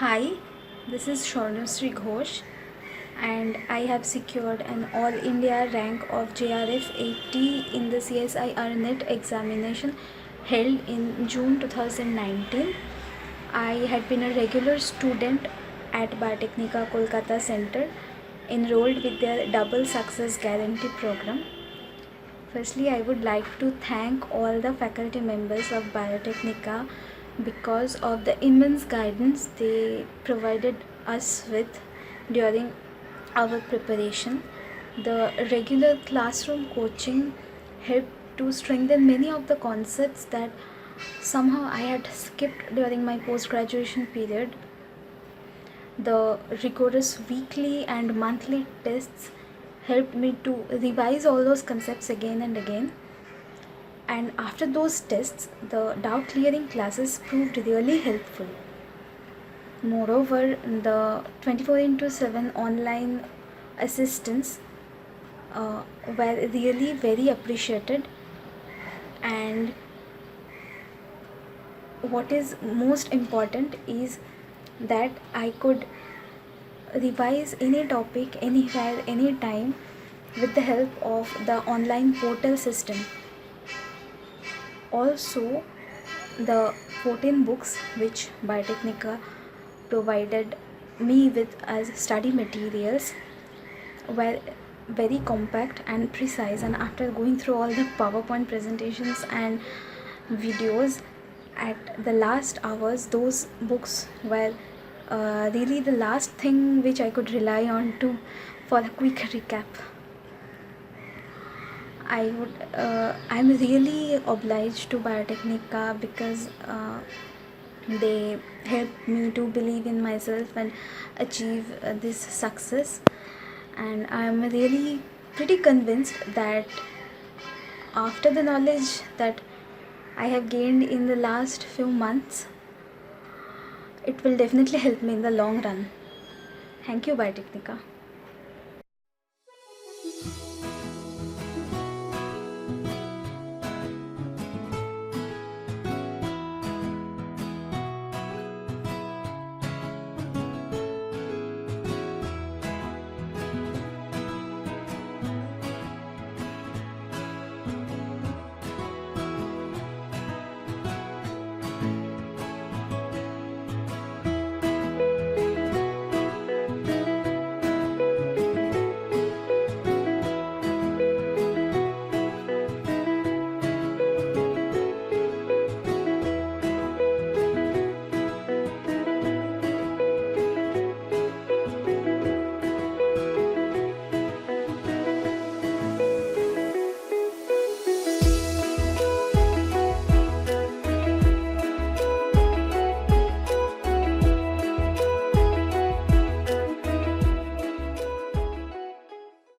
Hi, this is Swarnashree Ghosh, and I have secured an All India rank of JRF 80 in the CSIR NET examination held in June 2019. I had been a regular student at Biotecnika Kolkata Center, enrolled with their Double Success Guarantee program. Firstly, I would like to thank all the faculty members of Biotecnika because of the immense guidance they provided us with during our preparation. The regular classroom coaching helped to strengthen many of the concepts that somehow I had skipped during my post graduation period. The rigorous weekly and monthly tests helped me to revise all those concepts again and again. And after those tests, the doubt clearing classes proved really helpful. Moreover, the 24 into 7 online assistance were really very appreciated. And what is most important is that I could revise any topic anywhere, anytime with the help of the online portal system. Also, the 14 books which Biotecnika provided me with as study materials were very compact and precise, and after going through all the PowerPoint presentations and videos at the last hours, those books were really the last thing which I could rely on to for a quick recap. I'm really obliged to Biotecnika because they helped me to believe in myself and achieve this success. And I'm really pretty convinced that after the knowledge that I have gained in the last few months, it will definitely help me in the long run. Thank you, Biotecnika.